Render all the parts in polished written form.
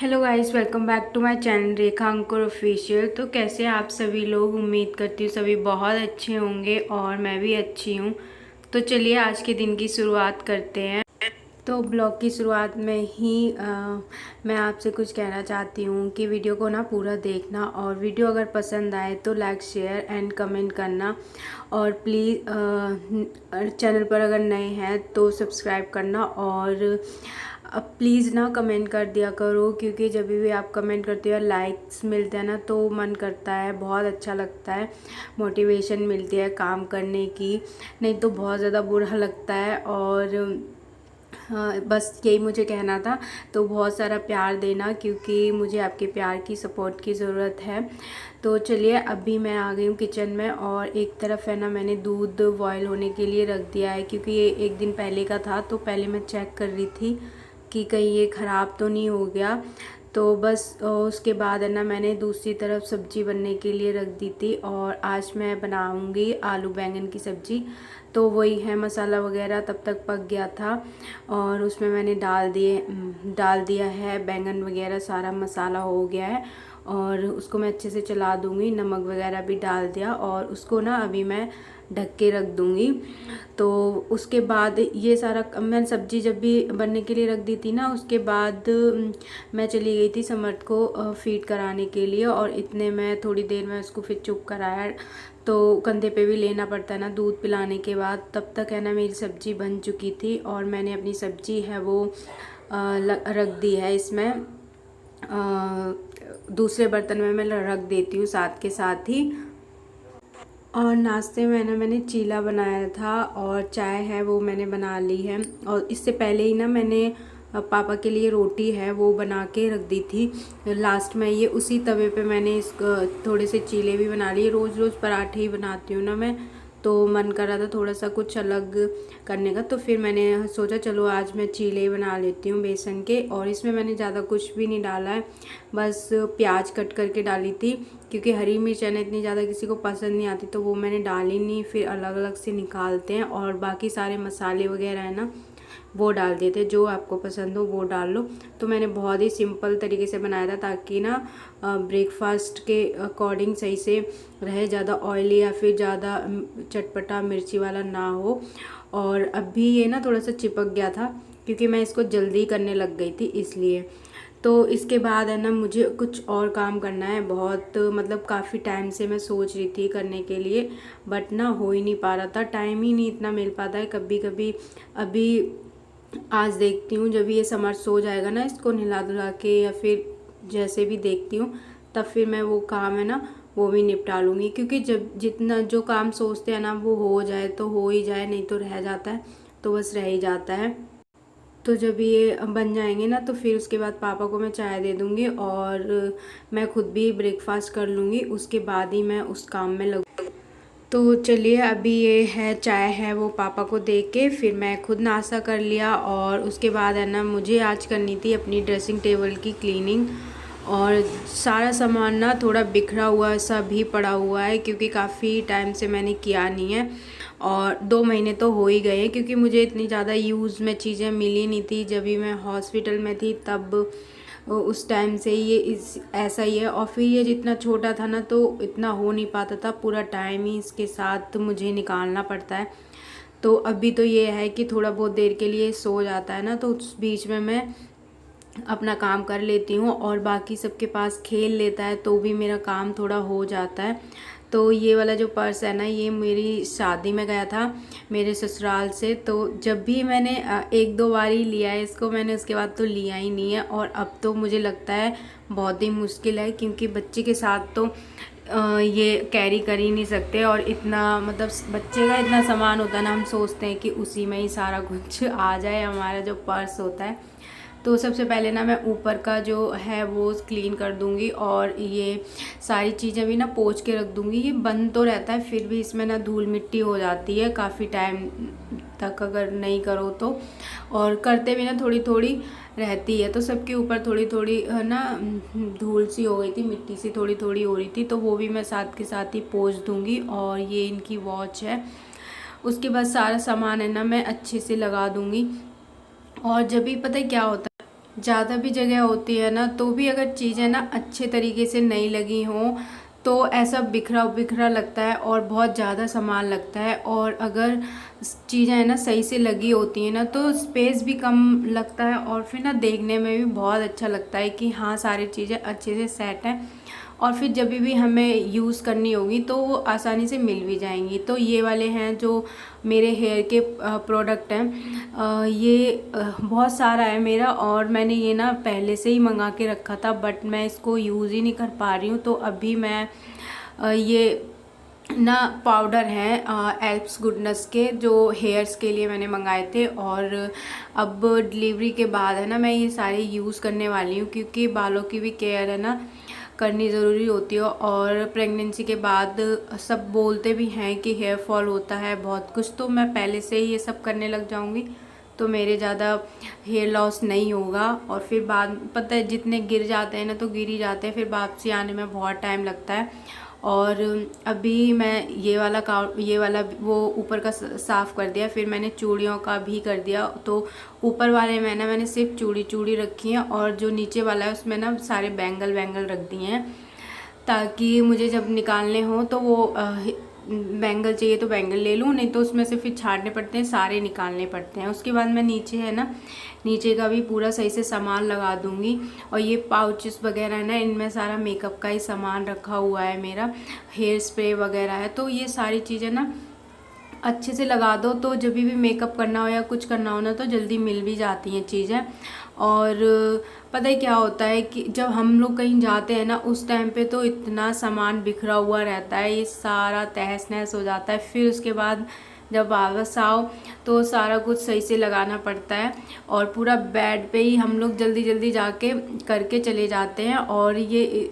Hello guys, welcome back to my channel Rekha Ankur official. तो कैसे आप सभी लोग, उम्मीद करती हूँ सभी बहुत अच्छे होंगे और मैं भी अच्छी हूँ। तो चलिए आज के दिन की शुरुआत करते हैं। तो ब्लॉग की शुरुआत में ही मैं आपसे कुछ कहना चाहती हूँ कि वीडियो को ना पूरा देखना, और वीडियो अगर पसंद आए तो लाइक शेयर एंड कमेंट करना, और प्लीज़ चैनल पर अगर नए हैं तो सब्सक्राइब करना। और अब प्लीज़ ना कमेंट कर दिया करो, क्योंकि जब भी आप कमेंट करते हो लाइक्स मिलते हैं ना तो मन करता है, बहुत अच्छा लगता है, मोटिवेशन मिलती है काम करने की। नहीं तो बहुत ज़्यादा बुरा लगता है। और हाँ, बस यही मुझे कहना था। तो बहुत सारा प्यार देना, क्योंकि मुझे आपके प्यार की सपोर्ट की ज़रूरत है। तो चलिए अभी मैं आ गई हूँ किचन में, और एक तरफ है ना मैंने दूध बॉयल होने के लिए रख दिया है, क्योंकि ये एक दिन पहले का था। तो पहले मैं चेक कर रही थी कि कहीं ये ख़राब तो नहीं हो गया। तो बस उसके बाद है ना मैंने दूसरी तरफ सब्ज़ी बनने के लिए रख दी थी, और आज मैं बनाऊंगी आलू बैंगन की सब्ज़ी। तो वही है, मसाला वगैरह तब तक पक गया था, और उसमें मैंने डाल दिया है बैंगन वगैरह, सारा मसाला हो गया है। और उसको मैं अच्छे से चला दूँगी, नमक वगैरह भी डाल दिया, और उसको ना अभी मैं ढक के रख दूँगी। तो उसके बाद ये सारा मैंने सब्ज़ी जब भी बनने के लिए रख दी थी ना, उसके बाद मैं चली गई थी समर्थ को फीड कराने के लिए, और इतने में थोड़ी देर में उसको फिर चुप कराया। तो कंधे पे भी लेना पड़ता है ना दूध पिलाने के बाद। तब तक है ना मेरी सब्ज़ी बन चुकी थी, और मैंने अपनी सब्ज़ी है वो रख दी है इसमें, दूसरे बर्तन में मैं रख देती हूँ साथ के साथ ही। और नाश्ते में ना मैंने चीला बनाया था, और चाय है वो मैंने बना ली है। और इससे पहले ही ना मैंने पापा के लिए रोटी है वो बना के रख दी थी लास्ट में। ये उसी तवे पे मैंने थोड़े से चीले भी बना लिए। रोज़ रोज़ पराठे ही बनाती हूँ ना मैं, तो मन कर रहा था थोड़ा सा कुछ अलग करने का। तो फिर मैंने सोचा चलो आज मैं चीले बना लेती हूँ बेसन के। और इसमें मैंने ज़्यादा कुछ भी नहीं डाला है, बस प्याज कट करके डाली थी, क्योंकि हरी मिर्च है ना इतनी ज़्यादा किसी को पसंद नहीं आती, तो वो मैंने डाली नहीं। फिर अलग अलग से निकालते हैं, और बाकी सारे मसाले वगैरह है ना वो डाल दिए थे, जो आपको पसंद हो वो डाल लो। तो मैंने बहुत ही सिंपल तरीके से बनाया था, ताकि ना ब्रेकफास्ट के अकॉर्डिंग सही से रहे, ज़्यादा ऑयली या फिर ज़्यादा चटपटा मिर्ची वाला ना हो। और अभी ये ना थोड़ा सा चिपक गया था, क्योंकि मैं इसको जल्दी करने लग गई थी इसलिए। तो इसके बाद है ना मुझे कुछ और काम करना है बहुत, मतलब काफ़ी टाइम से मैं सोच रही थी करने के लिए, बट ना हो ही नहीं पा रहा था, टाइम ही नहीं इतना मिल पाता है कभी कभी। अभी आज देखती हूँ जब ये समर सो जाएगा ना, इसको नहला धुला के या फिर जैसे भी देखती हूँ, तब फिर मैं वो काम है ना वो भी निपटा लूँगी। क्योंकि जब जितना जो काम सोचते हैं ना वो हो जाए तो हो ही जाए, नहीं तो रह जाता है, तो बस रह ही जाता है। तो जब ये बन जाएंगे ना तो फिर उसके बाद पापा को मैं चाय दे दूँगी, और मैं खुद भी ब्रेकफास्ट कर लूँगी, उसके बाद ही मैं उस काम में लगूँ। तो चलिए अभी ये है चाय है वो पापा को दे के फिर मैं खुद नाश्ता कर लिया। और उसके बाद है ना मुझे आज करनी थी अपनी ड्रेसिंग टेबल की क्लीनिंग, और सारा सामान ना थोड़ा बिखरा हुआ सा भी पड़ा हुआ है, क्योंकि काफ़ी टाइम से मैंने किया नहीं है, और 2 महीने तो हो ही गए हैं, क्योंकि मुझे इतनी ज़्यादा यूज़ में चीज़ें मिली नहीं थी। जब भी मैं हॉस्पिटल में थी तब उस टाइम से ये इस ऐसा ही है। और फिर ये जितना छोटा था ना तो इतना हो नहीं पाता था, पूरा टाइम ही इसके साथ मुझे निकालना पड़ता है। तो अभी तो ये है कि थोड़ा बहुत देर के लिए सो जाता है ना, तो उस बीच में मैं अपना काम कर लेती हूँ, और बाकी सबके पास खेल लेता है तो भी मेरा काम थोड़ा हो जाता है। तो ये वाला जो पर्स है ना ये मेरी शादी में गया था मेरे ससुराल से, तो जब भी मैंने एक दो बार ही लिया है इसको मैंने, उसके बाद तो लिया ही नहीं है। और अब तो मुझे लगता है बहुत ही मुश्किल है, क्योंकि बच्चे के साथ तो ये कैरी कर ही नहीं सकते। और इतना मतलब बच्चे का इतना सामान होता है ना, हम सोचते हैं कि उसी में ही सारा कुछ आ जाए, हमारा जो पर्स होता है। तो सबसे पहले ना मैं ऊपर का जो है वो क्लीन कर दूंगी, और ये सारी चीज़ें भी ना पोंछ के रख दूंगी। ये बंद तो रहता है फिर भी इसमें ना धूल मिट्टी हो जाती है काफ़ी टाइम तक अगर नहीं करो तो, और करते भी ना थोड़ी थोड़ी रहती है। तो सबके ऊपर थोड़ी थोड़ी ना धूल सी हो गई थी, मिट्टी सी थोड़ी थोड़ी हो रही थी, तो वो भी मैं साथ के साथ ही पोंछ दूंगी। और ये इनकी वॉच है, उसके बाद सारा सामान है ना मैं अच्छे से लगा दूंगी। और जब भी पता है क्या होता है, ज़्यादा भी जगह होती है ना, तो भी अगर चीज़ें ना अच्छे तरीके से नहीं लगी हों तो ऐसा बिखरा बिखरा लगता है और बहुत ज़्यादा सामान लगता है। और अगर चीज़ें है ना सही से लगी होती हैं ना तो स्पेस भी कम लगता है और फिर ना देखने में भी बहुत अच्छा लगता है कि हाँ सारी चीज़ें अच्छे से सेट हैं। और फिर जब भी हमें यूज़ करनी होगी तो वो आसानी से मिल भी जाएंगी। तो ये वाले हैं जो मेरे हेयर के प्रोडक्ट हैं। ये बहुत सारा है मेरा और मैंने ये ना पहले से ही मंगा के रखा था, बट मैं इसको यूज़ ही नहीं कर पा रही हूँ। तो अभी मैं ये ना पाउडर हैं एल्प्स गुडनेस के, जो हेयर्स के लिए मैंने मंगाए थे, और अब डिलीवरी के बाद है ना मैं ये सारे यूज़ करने वाली हूँ, क्योंकि बालों की भी केयर है ना करनी ज़रूरी होती है। और प्रेगनेंसी के बाद सब बोलते भी हैं कि हेयर फॉल होता है बहुत कुछ, तो मैं पहले से ही ये सब करने लग जाऊंगी तो मेरे ज़्यादा हेयर लॉस नहीं होगा। और फिर बाद पता है जितने गिर जाते हैं ना तो गिर ही जाते हैं, फिर वापसी आने में बहुत टाइम लगता है। और अभी मैं ये वाला वो ऊपर का साफ़ कर दिया, फिर मैंने चूड़ियों का भी कर दिया। तो ऊपर वाले में ना मैंने सिर्फ चूड़ी रखी है और जो नीचे वाला है उसमें ना सारे बैंगल रख दिए हैं, ताकि मुझे जब निकालने हो तो वो बैंगल चाहिए तो बैंगल ले लूँ, नहीं तो उसमें से फिर छाड़ने पड़ते हैं, सारे निकालने पड़ते हैं। उसके बाद मैं नीचे है ना नीचे का भी पूरा सही से सामान लगा दूँगी। और ये पाउचेस वगैरह है ना, इनमें सारा मेकअप का ही सामान रखा हुआ है, मेरा हेयर स्प्रे वगैरह है। तो ये सारी चीज़ें ना अच्छे से लगा दो तो जब भी मेकअप करना हो या कुछ करना हो ना तो जल्दी मिल भी जाती हैं चीज़ें। और पता है क्या होता है कि जब हम लोग कहीं जाते हैं ना उस टाइम पे तो इतना सामान बिखरा हुआ रहता है, ये सारा तहस नहस हो जाता है। फिर उसके बाद जब वापस आओ तो सारा कुछ सही से लगाना पड़ता है और पूरा बेड पे ही हम लोग जल्दी जल्दी जाके करके चले जाते हैं और ये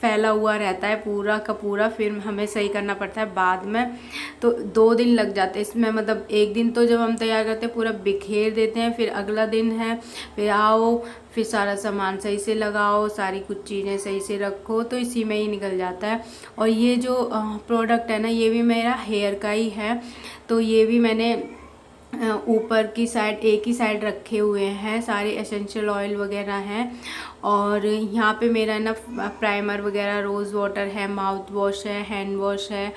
फैला हुआ रहता है पूरा का पूरा, फिर हमें सही करना पड़ता है बाद में। तो 2 दिन लग जाते हैं इसमें, मतलब एक दिन तो जब हम तैयार करते हैं पूरा बिखेर देते हैं, फिर अगला दिन है फिर आओ फिर सारा सामान सही से लगाओ, सारी कुछ चीज़ें सही से रखो, तो इसी में ही निकल जाता है। और ये जो प्रोडक्ट है ना ये भी मेरा हेयर का ही है, तो ये भी मैंने ऊपर की साइड एक ही साइड रखे हुए हैं, सारे एसेंशियल ऑयल वगैरह हैं। और यहाँ पे मेरा ना प्राइमर वगैरह, रोज़ वाटर है, माउथ वॉश है, हैंड वॉश है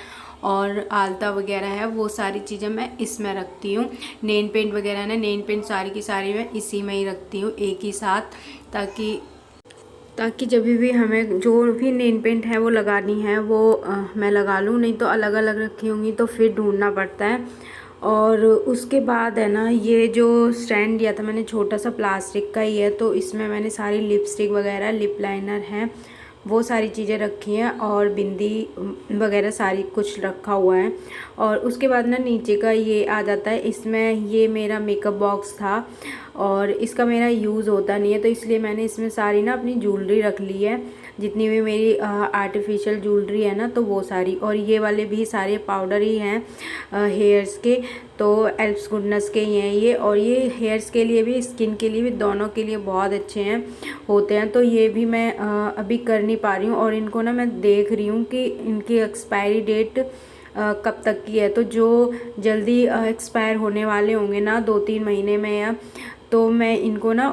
और आलता वगैरह है, वो सारी चीज़ें मैं इसमें रखती हूँ। नेल पेंट वगैरह ना, नेल पेंट सारी की सारी मैं इसी में ही रखती हूँ एक ही साथ, ताकि जब भी हमें जो भी नेल पेंट है वो लगानी है वो मैं लगा लूँ, नहीं तो अलग अलग रखी होंगी तो फिर ढूंढना पड़ता है। और उसके बाद है ना ये जो स्टैंड दिया था मैंने छोटा सा प्लास्टिक का ही है, तो इसमें मैंने सारी लिपस्टिक वगैरह, लिप लाइनर हैं, वो सारी चीज़ें रखी हैं और बिंदी वगैरह सारी कुछ रखा हुआ है। और उसके बाद ना नीचे का ये आ जाता है, इसमें ये मेरा मेकअप बॉक्स था और इसका मेरा यूज़ होता नहीं है, तो इसलिए मैंने इसमें सारी ना अपनी ज्वेलरी रख ली है, जितनी भी मेरी आर्टिफिशियल ज्वेलरी है ना तो वो सारी। और ये वाले भी सारे पाउडर ही हैं हेयर्स के, तो एल्प्स गुडनेस के ही हैं ये। और ये हेयर्स के लिए भी स्किन के लिए भी दोनों के लिए बहुत अच्छे हैं होते हैं। तो ये भी मैं अभी कर नहीं पा रही हूँ और इनको ना मैं देख रही हूँ कि इनकी एक्सपायरी डेट कब तक की है। तो जो जल्दी एक्सपायर होने वाले होंगे ना 2-3 महीने में या, तो मैं इनको ना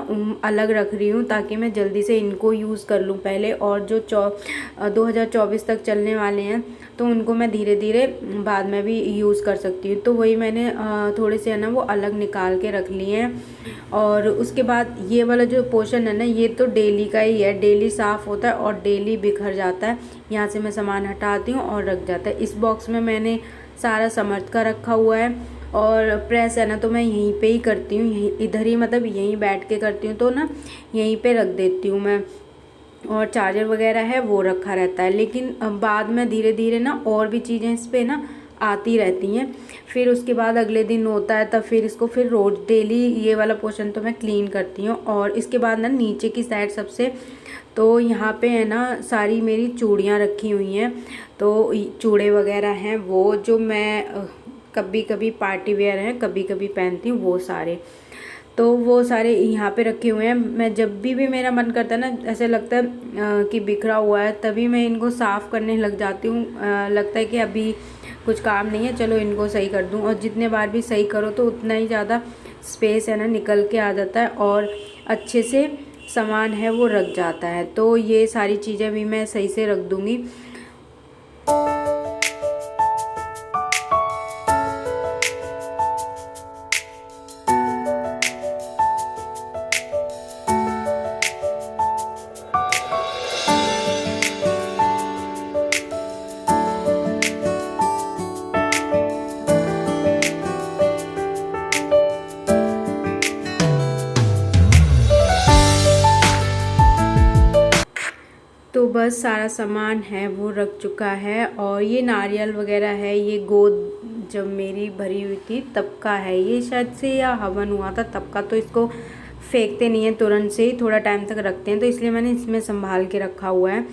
अलग रख रही हूँ ताकि मैं जल्दी से इनको यूज़ कर लूँ पहले। और जो 2024 तक चलने वाले हैं तो उनको मैं धीरे धीरे बाद में भी यूज़ कर सकती हूँ। तो वही मैंने थोड़े से है ना वो अलग निकाल के रख लिए हैं। और उसके बाद ये वाला जो पोर्शन है ना ये तो डेली का ही है, डेली साफ़ होता है और डेली बिखर जाता है। यहाँ से मैं सामान हटाती हूँ और रख जाता है। इस बॉक्स में मैंने सारा समर्थ का रखा हुआ है और प्रेस है ना तो मैं यहीं पे ही करती हूँ, यहीं इधर ही मतलब यहीं बैठ के करती हूँ, तो ना यहीं पे रख देती हूँ मैं। और चार्जर वगैरह है वो रखा रहता है, लेकिन बाद में धीरे धीरे ना और भी चीज़ें इस पर ना आती रहती हैं। फिर उसके बाद अगले दिन होता है तब फिर इसको फिर रोज़ डेली ये वाला पोर्शन तो मैं क्लीन करती हूँ। और इसके बाद ना नीचे की साइड सबसे, तो यहाँ पे है ना सारी मेरी चूड़ियाँ रखी हुई हैं, तो चूड़े वगैरह हैं वो जो मैं कभी कभी पार्टी वेयर हैं कभी कभी पहनती हूँ, वो सारे, तो वो सारे यहाँ पे रखे हुए हैं। मैं जब भी मेरा मन करता है ना ऐसे लगता है कि बिखरा हुआ है, तभी मैं इनको साफ़ करने लग जाती हूँ। लगता है कि अभी कुछ काम नहीं है, चलो इनको सही कर दूँ। और जितने बार भी सही करो तो उतना ही ज़्यादा स्पेस है ना निकल के आ जाता है और अच्छे से सामान है वो रख जाता है। तो ये सारी चीज़ें भी मैं सही से रख दूँगी। तो बस सारा सामान है वो रख चुका है। और ये नारियल वगैरह है, ये गोद जब मेरी भरी हुई थी तब का है, ये शायद से या हवन हुआ था तब का। तो इसको फेंकते नहीं है तुरंत से ही, थोड़ा टाइम तक रखते हैं, तो इसलिए मैंने इसमें संभाल के रखा हुआ है।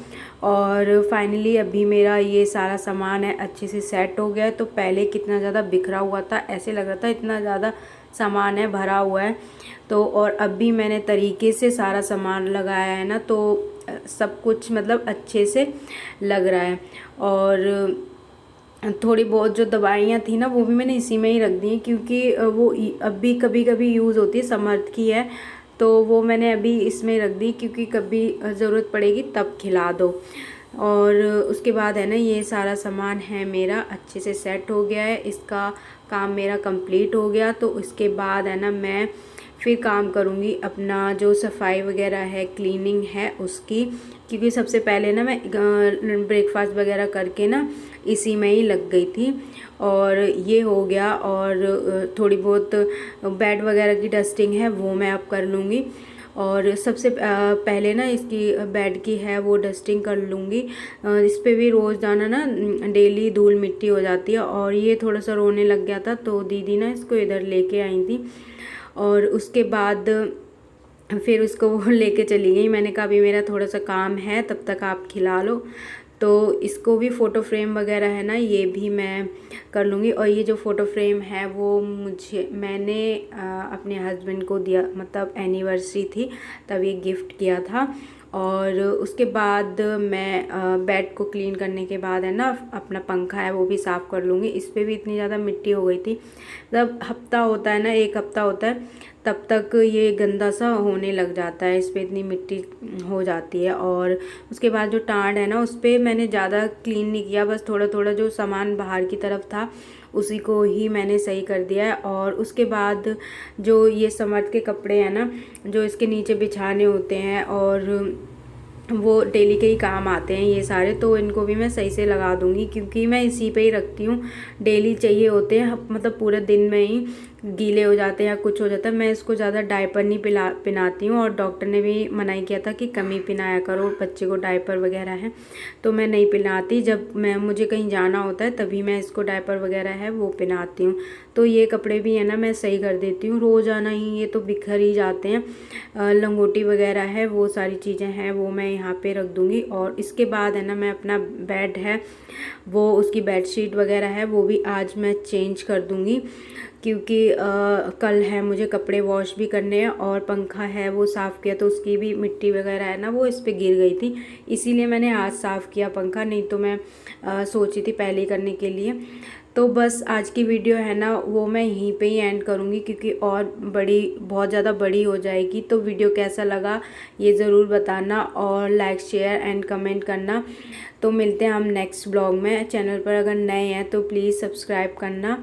और फाइनली अभी मेरा ये सारा सामान है अच्छे से सेट हो गया है। तो पहले कितना ज़्यादा बिखरा हुआ था, ऐसे लग रहा था इतना ज़्यादा सामान है भरा हुआ है। तो और अभी मैंने तरीके से सारा सामान लगाया है ना, तो सब कुछ मतलब अच्छे से लग रहा है। और थोड़ी बहुत जो दवाइयाँ थी ना वो भी मैंने इसी में ही रख दी, क्योंकि वो अभी कभी कभी यूज़ होती है, समर्थ की है, तो वो मैंने अभी इसमें रख दी, क्योंकि कभी ज़रूरत पड़ेगी तब खिला दो। और उसके बाद है ना, ये सारा सामान है मेरा अच्छे से सेट हो गया है, इसका काम मेरा कंप्लीट हो गया। तो उसके बाद है ना, मैं फिर काम करूँगी अपना जो सफाई वगैरह है, क्लीनिंग है उसकी, क्योंकि सबसे पहले ना मैं ब्रेकफास्ट वगैरह करके ना इसी में ही लग गई थी। और ये हो गया। और थोड़ी बहुत बेड वगैरह की डस्टिंग है वो मैं अब कर लूँगी। और सबसे पहले ना इसकी बेड की है वो डस्टिंग कर लूँगी। इस पर भी रोज़ाना ना डेली धूल मिट्टी हो जाती है। और ये थोड़ा सा रोने लग गया था, तो दीदी ना इसको इधर लेके आई थी। और उसके बाद फिर उसको वो लेके चली गई। मैंने कहा अभी मेरा थोड़ा सा काम है, तब तक आप खिला लो। तो इसको भी फ़ोटो फ्रेम वगैरह है ना, ये भी मैं कर लूँगी। और ये जो फ़ोटो फ्रेम है वो मैंने अपने हस्बैंड को दिया, मतलब एनिवर्सरी थी तब ये गिफ्ट किया था। और उसके बाद मैं बेड को क्लीन करने के बाद है ना, अपना पंखा है वो भी साफ़ कर लूँगी। इस पर भी इतनी ज़्यादा मिट्टी हो गई थी, मतलब हफ्ता होता है ना, 1 हफ्ता होता है तब तक ये गंदा सा होने लग जाता है, इस पर इतनी मिट्टी हो जाती है। और उसके बाद जो टाँड है ना, उस पर मैंने ज़्यादा क्लीन नहीं किया, बस थोड़ा थोड़ा जो सामान बाहर की तरफ था उसी को ही मैंने सही कर दिया है। और उसके बाद जो ये समर्थ के कपड़े हैं ना, जो इसके नीचे बिछाने होते हैं और वो डेली के ही काम आते हैं ये सारे, तो इनको भी मैं सही से लगा दूंगी, क्योंकि मैं इसी पे ही रखती हूँ, डेली चाहिए होते हैं, मतलब पूरे दिन में ही गीले हो जाते हैं या कुछ हो जाता है। मैं इसको ज़्यादा डायपर नहीं पिनाती हूँ, और डॉक्टर ने भी मनाही किया था कि कम ही पिनाया करो, बच्चे को डायपर वगैरह है, तो मैं नहीं पिलाती। जब मुझे कहीं जाना होता है तभी मैं इसको डायपर वगैरह है वो पिनाती हूँ। तो ये कपड़े भी है ना मैं सही कर देती हूँ, रोज़ाना ही ये तो बिखर ही जाते हैं। लंगोटी वगैरह है वो सारी चीज़ें हैं वो मैं यहाँ पे रख दूँगी। और इसके बाद है ना, मैं अपना बेड है वो उसकी बेडशीट वगैरह है वो भी आज मैं चेंज कर दूँगी, क्योंकि कल है मुझे कपड़े वॉश भी करने हैं। और पंखा है वो साफ़ किया तो उसकी भी मिट्टी वगैरह है ना वो इस पर गिर गई थी, इसीलिए मैंने आज साफ़ किया पंखा, नहीं तो मैं सोची थी पहले करने के लिए। तो बस आज की वीडियो है ना वो मैं यहीं पे ही एंड करूँगी, क्योंकि और बहुत ज़्यादा बड़ी हो जाएगी। तो वीडियो कैसा लगा ये ज़रूर बताना, और लाइक शेयर एंड कमेंट करना। तो मिलते हैं हम नेक्स्ट ब्लॉग में। चैनल पर अगर नए हैं तो प्लीज़ सब्सक्राइब करना।